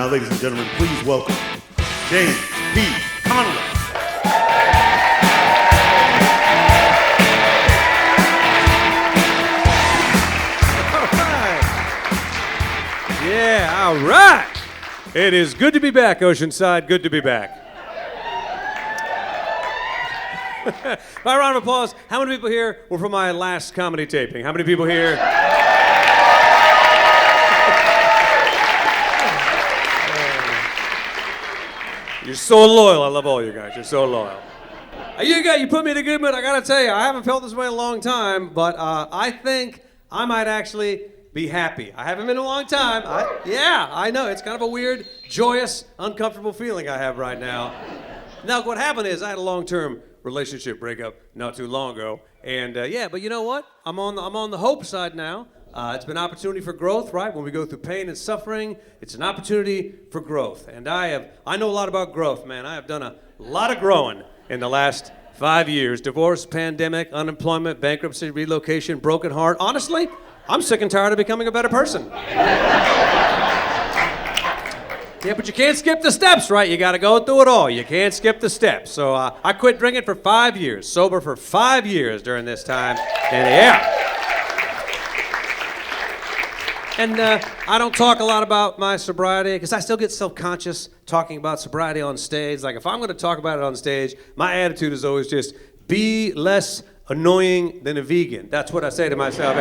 Now, ladies and gentlemen, please welcome James P. Connolly. Yeah, all right. It is good to be back, Oceanside. Good to be back. By round of applause, how many people here were from my last comedy taping? How many people here? You're so loyal. I love all you guys. You're so loyal. You put me in a good mood. I gotta tell you, I haven't felt this way in a long time, but I think I might actually be happy. I haven't been in a long time. I know. It's kind of a weird, joyous, uncomfortable feeling I have right now. Now, what happened is I had a long-term relationship breakup not too long ago, and but you know what? I'm on the hope side now. It's been an opportunity for growth, right? When we go through pain and suffering, it's an opportunity for growth. And I know a lot about growth, man. I have done a lot of growing in the last 5 years. Divorce, pandemic, unemployment, bankruptcy, relocation, broken heart. Honestly, I'm sick and tired of becoming a better person. Yeah, but you can't skip the steps, right? You got to go through it all. You can't skip the steps. So I quit drinking for 5 years, sober for 5 years during this time. And I don't talk a lot about my sobriety because I still get self-conscious talking about sobriety on stage. Like, if I'm going to talk about it on stage, my attitude is always just be less annoying than a vegan. That's what I say to myself.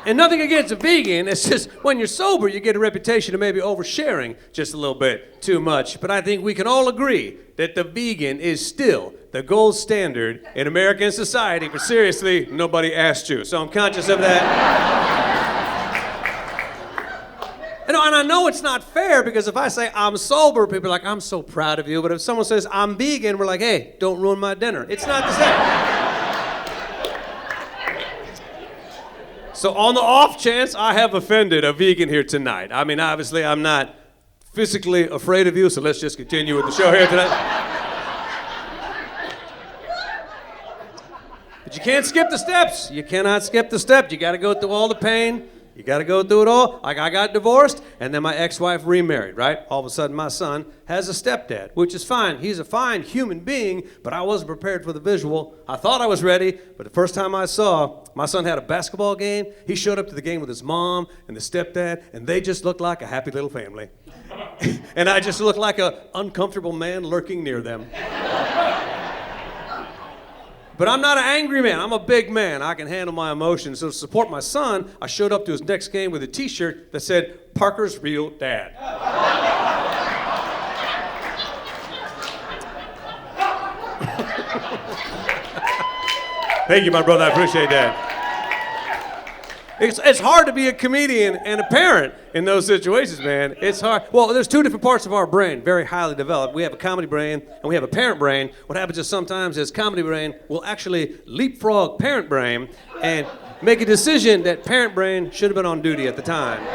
And nothing against a vegan, it's just when you're sober, you get a reputation of maybe oversharing just a little bit too much. But I think we can all agree that the vegan is still the gold standard in American society, but seriously, nobody asked you. So I'm conscious of that. And I know it's not fair, because if I say I'm sober, people are like, I'm so proud of you. But if someone says I'm vegan, we're like, hey, don't ruin my dinner. It's not the same. So on the off chance I have offended a vegan here tonight, I mean, obviously I'm not physically afraid of you, so let's just continue with the show here tonight. But you can't skip the steps. You cannot skip the steps. You got to go through all the pain. You got to go through it all. Like, I got divorced, and then my ex-wife remarried, right? All of a sudden, my son has a stepdad, which is fine. He's a fine human being, but I wasn't prepared for the visual. I thought I was ready, but the first time I saw, my son had a basketball game. He showed up to the game with his mom and the stepdad, and they just looked like a happy little family. And I just looked like an uncomfortable man lurking near them. But I'm not an angry man. I'm a big man. I can handle my emotions. So to support my son, I showed up to his next game with a T-shirt that said, Parker's real dad. Thank you, my brother. I appreciate that. It's hard to be a comedian and a parent in those situations, man. It's hard. Well, there's two different parts of our brain, very highly developed. We have a comedy brain and we have a parent brain. What happens is sometimes is comedy brain will actually leapfrog parent brain and make a decision that parent brain should have been on duty at the time.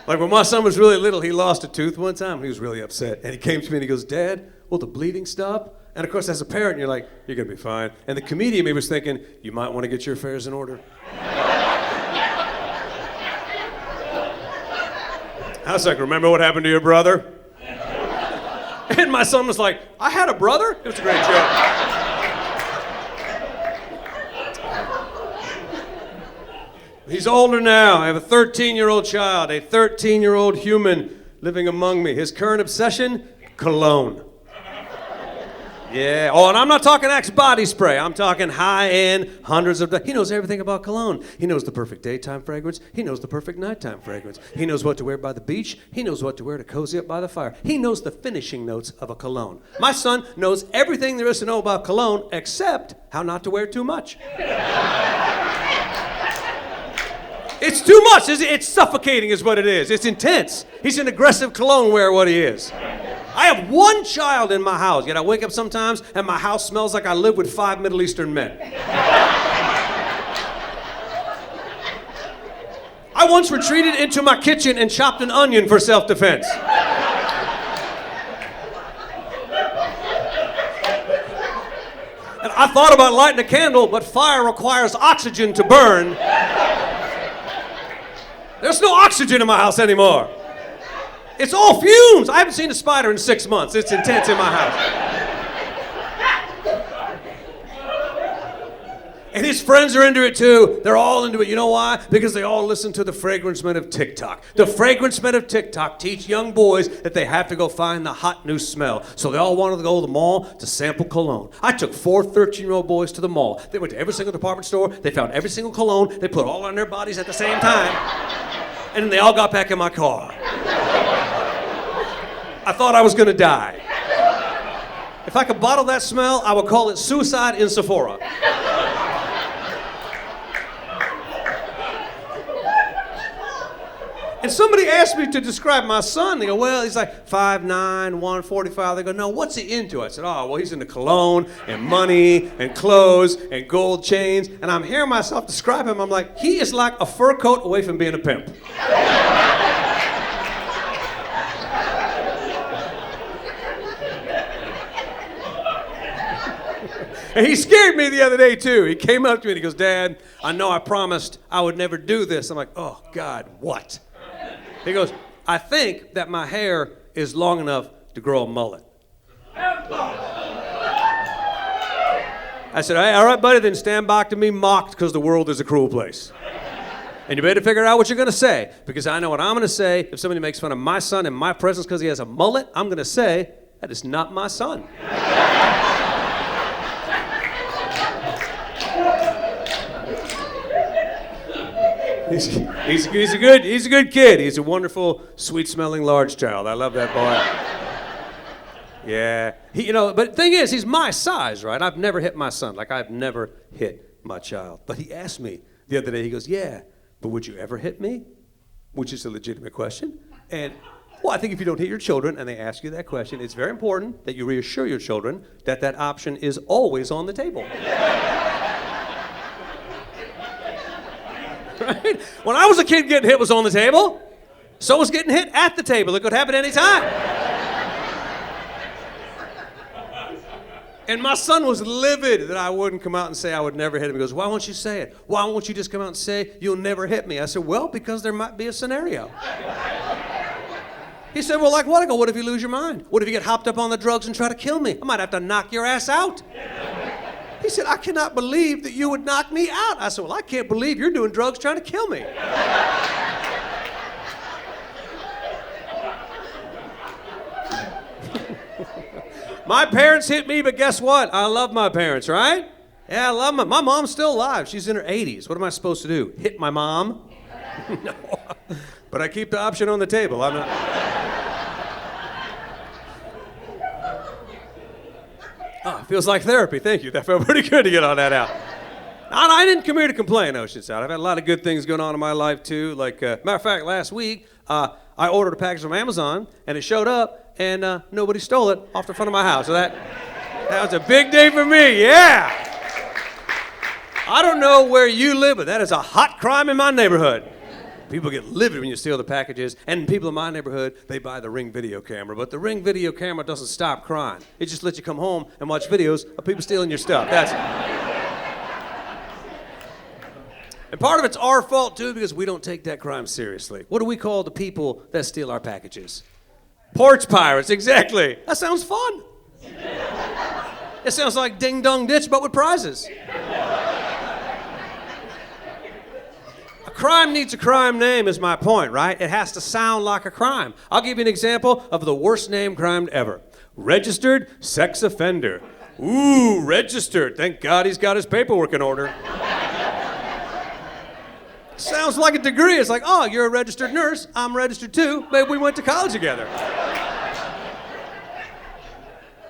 Like, when my son was really little, he lost a tooth one time. He was really upset. And he came to me and he goes, Dad, will the bleeding stop? And of course, as a parent, you're like, you're gonna be fine. And the comedian in me was thinking, you might want to get your affairs in order. I was like, remember what happened to your brother? And my son was like, I had a brother? It was a great joke. He's older now. I have a 13-year-old child, a 13-year-old human living among me. His current obsession, cologne. Yeah. Oh, and I'm not talking Axe body spray. I'm talking high-end, hundreds of... He knows everything about cologne. He knows the perfect daytime fragrance. He knows the perfect nighttime fragrance. He knows what to wear by the beach. He knows what to wear to cozy up by the fire. He knows the finishing notes of a cologne. My son knows everything there is to know about cologne, except how not to wear too much. It's too much. It's suffocating is what it is. It's intense. He's an aggressive cologne wearer, what he is. I have one child in my house, yet I wake up sometimes and my house smells like I live with 5 Middle Eastern men. I once retreated into my kitchen and chopped an onion for self-defense. And I thought about lighting a candle, but fire requires oxygen to burn. There's no oxygen in my house anymore. It's all fumes. I haven't seen a spider in 6 months. It's intense in my house. And his friends are into it too. They're all into it. You know why? Because they all listen to the fragrance men of TikTok. The fragrance men of TikTok teach young boys that they have to go find the hot new smell. So they all wanted to go to the mall to sample cologne. I took 4 13-year-old boys to the mall. They went to every single department store. They found every single cologne. They put it all on their bodies at the same time. And then they all got back in my car. I thought I was going to die. If I could bottle that smell, I would call it suicide in Sephora. And somebody asked me to describe my son. They go, well, he's like 5'9", 145. They go, no, what's he into? I said, oh, well, he's into cologne and money and clothes and gold chains. And I'm hearing myself describe him. I'm like, he is like a fur coat away from being a pimp. And he scared me the other day, too. He came up to me and he goes, Dad, I know I promised I would never do this. I'm like, oh, God, what? He goes, I think that my hair is long enough to grow a mullet. I said, hey, all right, buddy, then stand back to be mocked because the world is a cruel place. And you better figure out what you're going to say, because I know what I'm going to say. If somebody makes fun of my son in my presence because he has a mullet, I'm going to say, that is not my son. He's a good kid. He's a wonderful, sweet-smelling large child. I love that boy. Yeah. But the thing is, he's my size, right? I've never hit my son. Like, I've never hit my child. But he asked me the other day, he goes, yeah, but would you ever hit me? Which is a legitimate question. And, well, I think if you don't hit your children and they ask you that question, it's very important that you reassure your children that that option is always on the table. Right? When I was a kid, getting hit was on the table. So was getting hit at the table. It could happen any time. And my son was livid that I wouldn't come out and say I would never hit him. He goes, why won't you say it? Why won't you just come out and say you'll never hit me? I said, well, because there might be a scenario. He said, well, like what? I go, what if you lose your mind? What if you get hopped up on the drugs and try to kill me? I might have to knock your ass out. He said, I cannot believe that you would knock me out. I said, well, I can't believe you're doing drugs trying to kill me. My parents hit me, but guess what? I love my parents, right? Yeah, I love them. My mom's still alive. She's in her 80s. What am I supposed to do? Hit my mom? No. But I keep the option on the table. I'm not... Oh, it feels like therapy. Thank you. That felt pretty good to get all that out. I didn't come here to complain, Oceanside. I've had a lot of good things going on in my life, too. Like, matter of fact, last week, I ordered a package from Amazon, and it showed up, and nobody stole it off the front of my house. So that was a big day for me. Yeah. I don't know where you live, but that is a hot crime in my neighborhood. People get livid when you steal the packages, and people in my neighborhood, they buy the Ring video camera, but the Ring video camera doesn't stop crime. It just lets you come home and watch videos of people stealing your stuff. And part of it's our fault, too, because we don't take that crime seriously. What do we call the people that steal our packages? Porch pirates, exactly. That sounds fun. It sounds like Ding Dong Ditch, but with prizes. Crime needs a crime name is my point, right? It has to sound like a crime. I'll give you an example of the worst name crime ever. Registered sex offender. Ooh, registered. Thank God he's got his paperwork in order. Sounds like a degree. It's like, oh, you're a registered nurse. I'm registered too. Maybe we went to college together.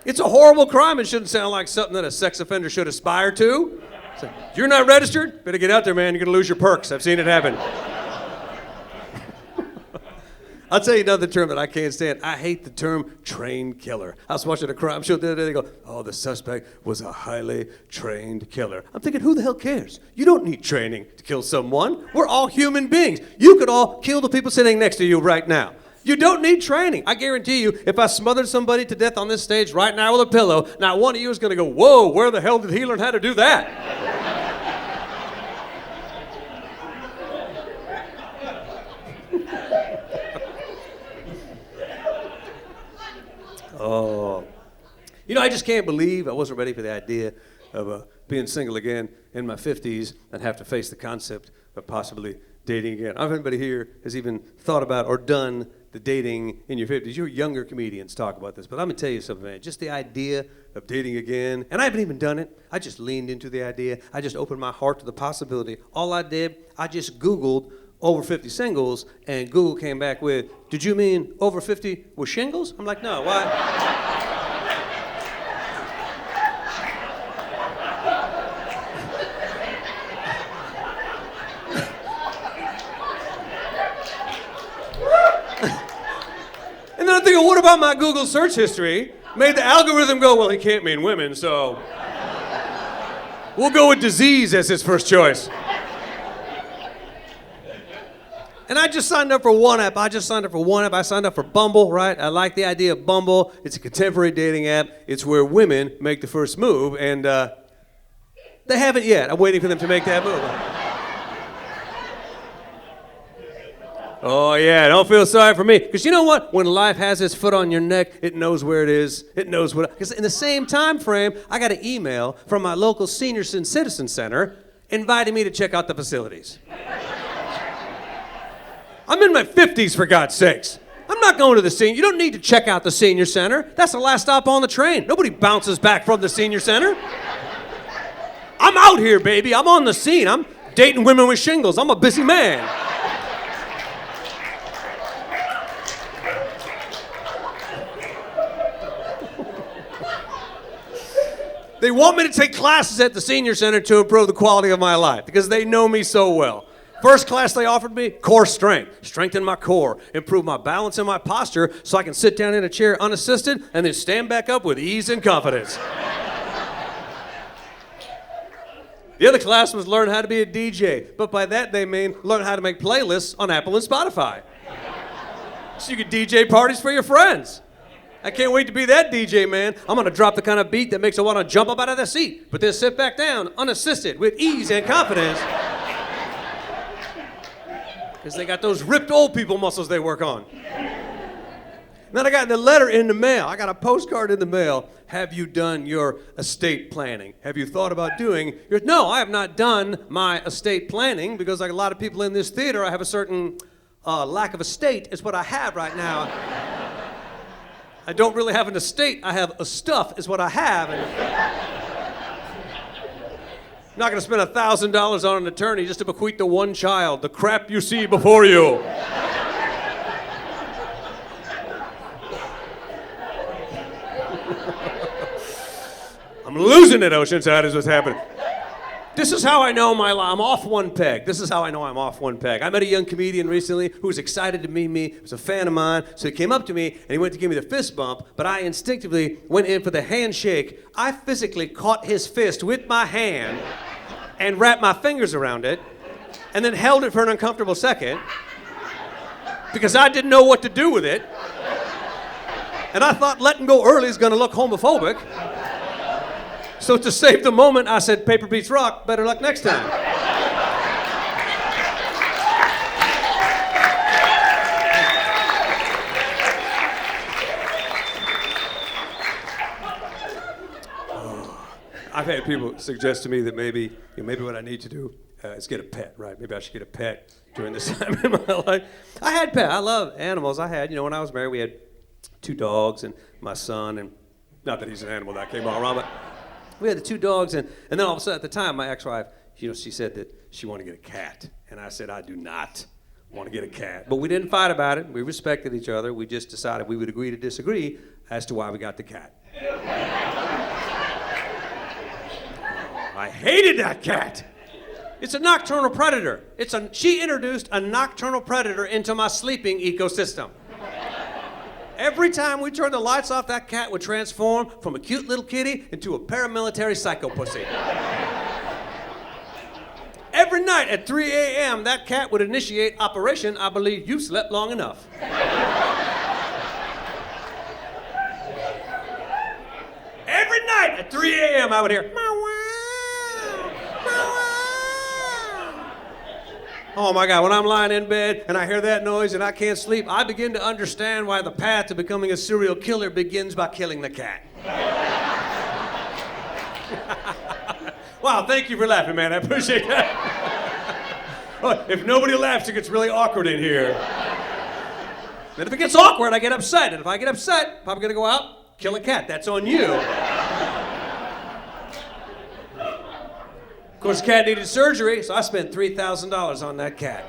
It's a horrible crime. It shouldn't sound like something that a sex offender should aspire to. So, you're not registered? Better get out there, man. You're going to lose your perks. I've seen it happen. I'll tell you another term that I can't stand. I hate the term trained killer. I was watching a crime show the other day. They go, oh, the suspect was a highly trained killer. I'm thinking, who the hell cares? You don't need training to kill someone. We're all human beings. You could all kill the people sitting next to you right now. You don't need training. I guarantee you, if I smothered somebody to death on this stage right now with a pillow, not one of you is going to go, whoa, where the hell did he learn how to do that? I just can't believe I wasn't ready for the idea of being single again in my 50s and have to face the concept of possibly dating again. I don't know if anybody here has even thought about or done the dating in your 50s. Your younger comedians talk about this, but I'm going to tell you something, man. Just the idea of dating again, and I haven't even done it. I just leaned into the idea. I just opened my heart to the possibility. All I did, I just Googled over 50 singles, and Google came back with, did you mean over 50 with shingles? I'm like, no, why? And then I'm thinking, what about my Google search history? Made the algorithm go, well, he can't mean women, so we'll go with disease as his first choice. And I just signed up for one app. I signed up for Bumble, right? I like the idea of Bumble. It's a contemporary dating app. It's where women make the first move, and they haven't yet. I'm waiting for them to make that move. Oh, yeah, don't feel sorry for me. Because you know what? When life has its foot on your neck, it knows where it is. It knows what... Because in the same time frame, I got an email from my local senior citizen center inviting me to check out the facilities. I'm in my 50s, for God's sakes. I'm not going to the senior... You don't need to check out the senior center. That's the last stop on the train. Nobody bounces back from the senior center. I'm out here, baby. I'm on the scene. I'm dating women with shingles. I'm a busy man. They want me to take classes at the senior center to improve the quality of my life because they know me so well. First class they offered me, core strength. Strengthen my core, improve my balance and my posture so I can sit down in a chair unassisted and then stand back up with ease and confidence. The other class was learn how to be a DJ, but by that they mean learn how to make playlists on Apple and Spotify. So you can DJ parties for your friends. I can't wait to be that DJ, man. I'm going to drop the kind of beat that makes you want to jump up out of the seat, but then sit back down, unassisted, with ease and confidence. Because they got those ripped old people muscles they work on. Then I got the letter in the mail. I got a postcard in the mail. Have you done your estate planning? Have you thought about doing your... No, I have not done my estate planning because like a lot of people in this theater, I have a certain lack of estate is what I have right now. I don't really have an estate. I have a stuff is what I have. And I'm not going to spend $1,000 on an attorney just to bequeath to one child the crap you see before you. I'm losing it, Oceanside, is what's happening. This is how I know I'm off one peg. This is how I know I'm off one peg. I met a young comedian recently who was excited to meet me. He was a fan of mine. So he came up to me and he went to give me the fist bump, but I instinctively went in for the handshake. I physically caught his fist with my hand and wrapped my fingers around it and then held it for an uncomfortable second because I didn't know what to do with it. And I thought letting go early is going to look homophobic. So to save the moment, I said, paper beats rock, better luck next time. I've had people suggest to me that maybe what I need to do is get a pet, right? Maybe I should get a pet during this time in my life. I had pets. I love animals. I had, when I was married, we had 2 dogs and my son, and not that he's an animal, that came all wrong, but we had the 2 dogs, and then all of a sudden, at the time, my ex-wife, she said that she wanted to get a cat. And I said, I do not want to get a cat. But we didn't fight about it. We respected each other. We just decided we would agree to disagree as to why we got the cat. I hated that cat. It's a nocturnal predator. She introduced a nocturnal predator into my sleeping ecosystem. Every time we turned the lights off, that cat would transform from a cute little kitty into a paramilitary psycho pussy. Every night at 3 a.m., that cat would initiate Operation I Believe You Slept Long Enough. Every night at 3 a.m., I would hear, meow, wow, meow, wow. Oh my God, when I'm lying in bed and I hear that noise and I can't sleep, I begin to understand why the path to becoming a serial killer begins by killing the cat. Wow, thank you for laughing, man. I appreciate that. Well, if nobody laughs, it gets really awkward in here. Then if it gets awkward, I get upset. And if I get upset, I'm probably gonna go out, kill a cat. That's on you. Of course, the cat needed surgery, so I spent $3,000 on that cat.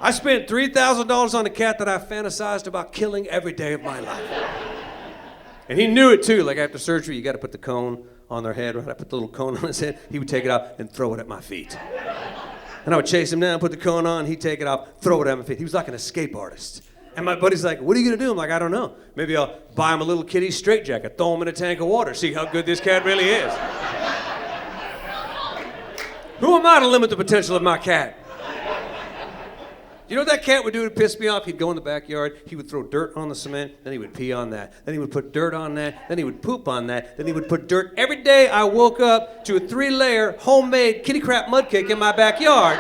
I spent $3,000 on a cat that I fantasized about killing every day of my life. And he knew it too. Like after surgery, you got to put the cone on their head. Right? I put the little cone on his head. He would take it off and throw it at my feet. And I would chase him down, put the cone on. He'd take it off, throw it at my feet. He was like an escape artist. And my buddy's like, "What are you gonna do?" I'm like, "I don't know. Maybe I'll buy him a little kitty straitjacket, throw him in a tank of water, see how good this cat really is." Who am I to limit the potential of my cat? You know what that cat would do to piss me off? He'd go in the backyard, he would throw dirt on the cement, then he would pee on that, then he would put dirt on that, then he would poop on that, then he would put dirt. Every day I woke up to a 3-layer homemade kitty crap mud cake in my backyard.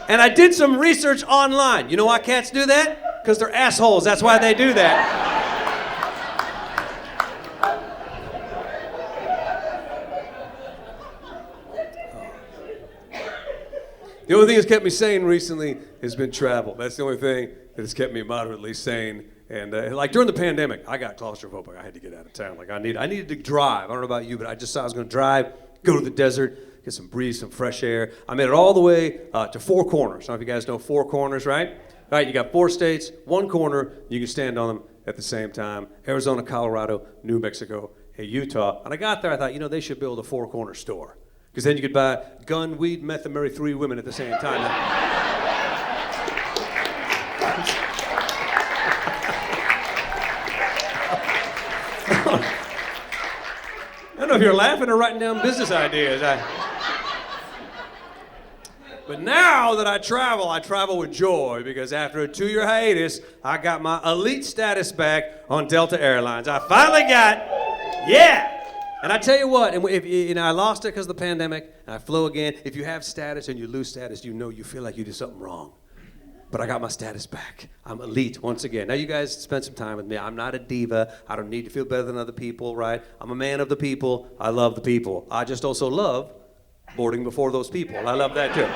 And I did some research online. You know why cats do that? Because they're assholes, that's why they do that. The only thing that's kept me sane recently has been travel. That's the only thing that has kept me moderately sane. And like during the pandemic, I got claustrophobic. I had to get out of town. Like I needed to drive. I don't know about you, but I just said I was going to drive, go to the desert, get some breeze, some fresh air. I made it all the way to Four Corners. I don't know if you guys know Four Corners, right? All right, you got 4 states, 1 corner. You can stand on them at the same time. Arizona, Colorado, New Mexico, and Utah. And I got there, I thought, they should build a 4 corner store. Because then you could buy gun, weed, meth, and marry 3 women at the same time. I don't know if you're laughing or writing down business ideas. But now that I travel with joy because after a 2-year hiatus, I got my elite status back on Delta Airlines. I finally got, And I tell you what, and if I lost it because of the pandemic, and I flew again. If you have status and you lose status, you feel like you did something wrong. But I got my status back. I'm elite once again. Now you guys spend some time with me. I'm not a diva. I don't need to feel better than other people, right? I'm a man of the people. I love the people. I just also love boarding before those people. I love that too.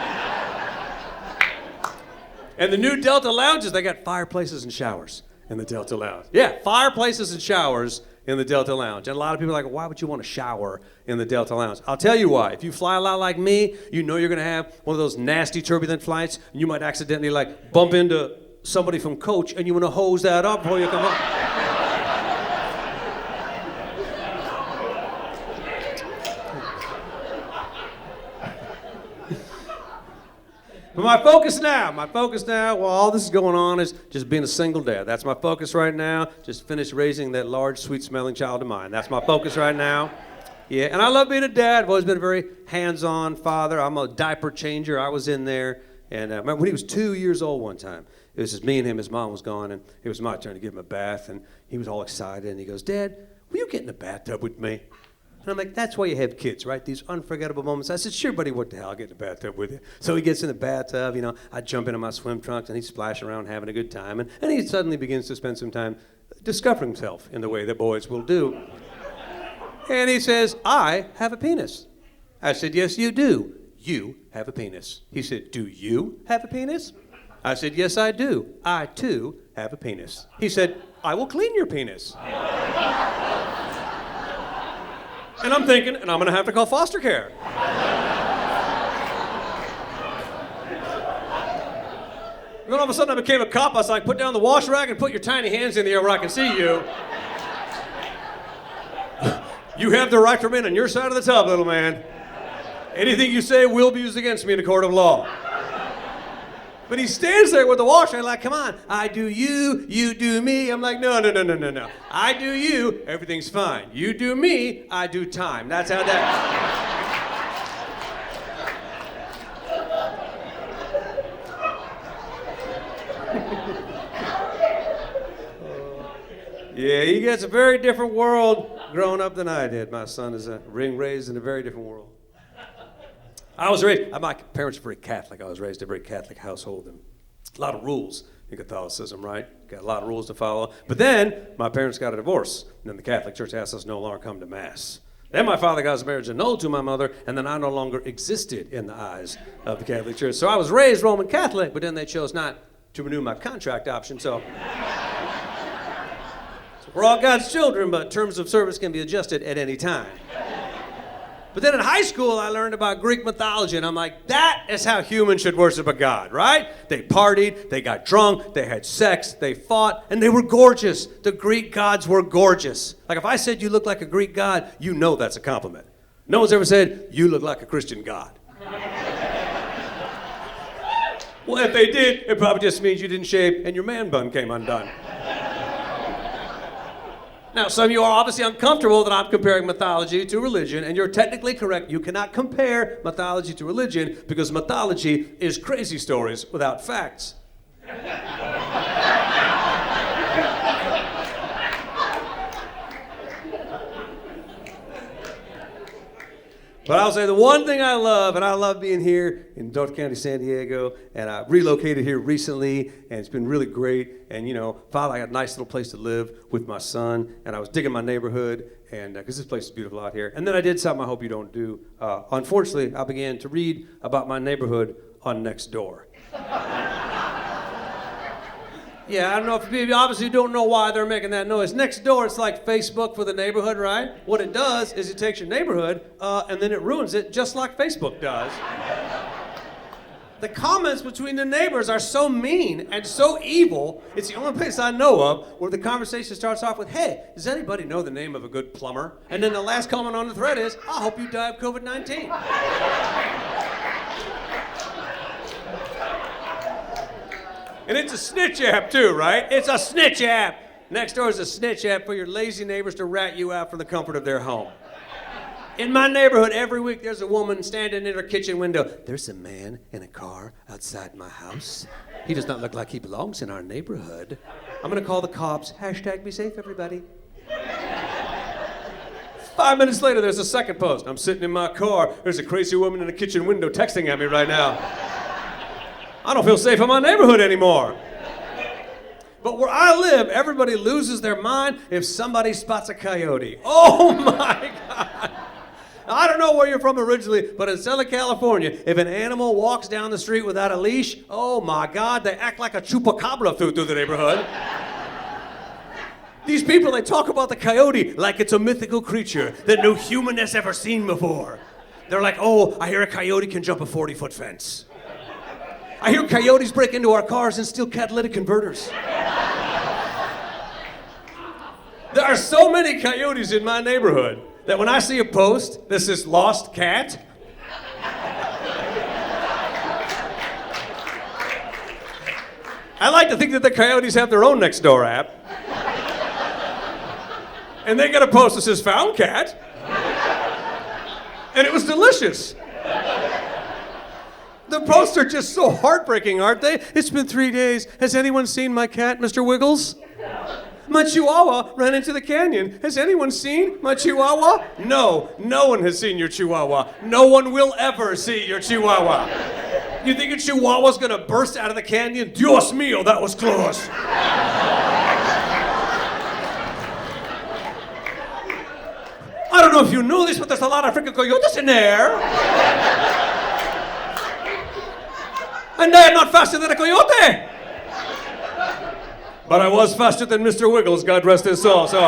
And the new Delta lounges, they got fireplaces and showers in the Delta Lounge. Yeah, fireplaces and showers in the Delta Lounge. And a lot of people are like, why would you want to shower in the Delta Lounge? I'll tell you why. If you fly a lot like me, you know you're going to have one of those nasty turbulent flights, and you might accidentally bump into somebody from Coach, and you want to hose that up before you come up. But my focus now, while all this is going on, is just being a single dad. That's my focus right now. Just finish raising that large, sweet-smelling child of mine. That's my focus right now. Yeah, and I love being a dad. I've always been a very hands-on father. I'm a diaper changer. I was in there. And I remember when he was 2 years old one time, it was just me and him. His mom was gone, and it was my turn to give him a bath. And he was all excited, and he goes, "Dad, will you get in the bathtub with me?" And I'm like, that's why you have kids, right? These unforgettable moments. I said, "Sure, buddy, what the hell? I'll get in the bathtub with you." So he gets in the bathtub, I jump into my swim trunks, and he's splashing around having a good time. And he suddenly begins to spend some time discovering himself in the way that boys will do. And he says, "I have a penis." I said, "Yes, you do. You have a penis." He said, "Do you have a penis?" I said, "Yes, I do. I, too, have a penis." He said, "I will clean your penis." And I'm thinking, and I'm going to have to call foster care. And then all of a sudden I became a cop. I was like, "Put down the wash rag and put your tiny hands in the air where I can see you. You have the right to remain on your side of the tub, little man. Anything you say will be used against me in a court of law." But he stands there with the wash rag like, "Come on, I do you, you do me." I'm like, no. I do you, everything's fine. You do me, I do time. That's how that... Yeah, he gets a very different world growing up than I did. My son is raised in a very different world. My parents were very Catholic. I was raised in a very Catholic household, and a lot of rules in Catholicism, right? got a lot of rules to follow. But then my parents got a divorce, and then the Catholic Church asked us no longer come to Mass. Then my father got his marriage annulled to my mother, and then I no longer existed in the eyes of the Catholic Church. So I was raised Roman Catholic, but then they chose not to renew my contract option, so we're all God's children, but terms of service can be adjusted at any time. But then in high school, I learned about Greek mythology, and I'm like, that is how humans should worship a god, right? They partied, they got drunk, they had sex, they fought, and they were gorgeous. The Greek gods were gorgeous. Like if I said you look like a Greek god, you know that's a compliment. No one's ever said, you look like a Christian god. Well, if they did, it probably just means you didn't shave and your man bun came undone. Now, some of you are obviously uncomfortable that I'm comparing mythology to religion, and you're technically correct. You cannot compare mythology to religion because mythology is crazy stories without facts. But I'll say the one thing I love, and I love being here in Dordt County, San Diego, and I relocated here recently, and it's been really great. And, you know, Father, I got a nice little place to live with my son, and I was digging my neighborhood, and because this place is beautiful out here. And then I did something I hope you don't do. Unfortunately, I began to read about my neighborhood on Nextdoor. Yeah, I don't know if you obviously don't know why they're making that noise. Nextdoor, it's like Facebook for the neighborhood, right? What it does is it takes your neighborhood and then it ruins it just like Facebook does. The comments between the neighbors are so mean and so evil, it's the only place I know of where the conversation starts off with, hey, does anybody know the name of a good plumber? And then the last comment on the thread is, I hope you die of COVID-19. And it's a snitch app too, right? It's a snitch app. Nextdoor is a snitch app for your lazy neighbors to rat you out from the comfort of their home. In my neighborhood, every week there's a woman standing in her kitchen window. There's a man in a car outside my house. He does not look like he belongs in our neighborhood. I'm gonna call the cops. Hashtag be safe, everybody. 5 minutes later, there's a second post. I'm sitting in my car. There's a crazy woman in a kitchen window texting at me right now. I don't feel safe in my neighborhood anymore. But where I live, everybody loses their mind if somebody spots a coyote. Oh my God. I don't know where you're from originally, but in Southern California, if an animal walks down the street without a leash, oh my God, they act like a chupacabra through the neighborhood. These people, they talk about the coyote like it's a mythical creature that no human has ever seen before. They're like, oh, I hear a coyote can jump a 40-foot fence. I hear coyotes break into our cars and steal catalytic converters. There are so many coyotes in my neighborhood that when I see a post that says lost cat, I like to think that the coyotes have their own Nextdoor app. And they get a post that says found cat. And it was delicious. The posts are just so heartbreaking, aren't they? It's been 3 days. Has anyone seen my cat, Mr. Wiggles? My chihuahua ran into the canyon. Has anyone seen my chihuahua? No, no one has seen your chihuahua. No one will ever see your chihuahua. You think your chihuahua's gonna burst out of the canyon? Dios mío, that was close. I don't know if you knew this, but there's a lot of freaking coyotes in there. And I am not faster than a coyote. But I was faster than Mr. Wiggles, God rest his soul, so.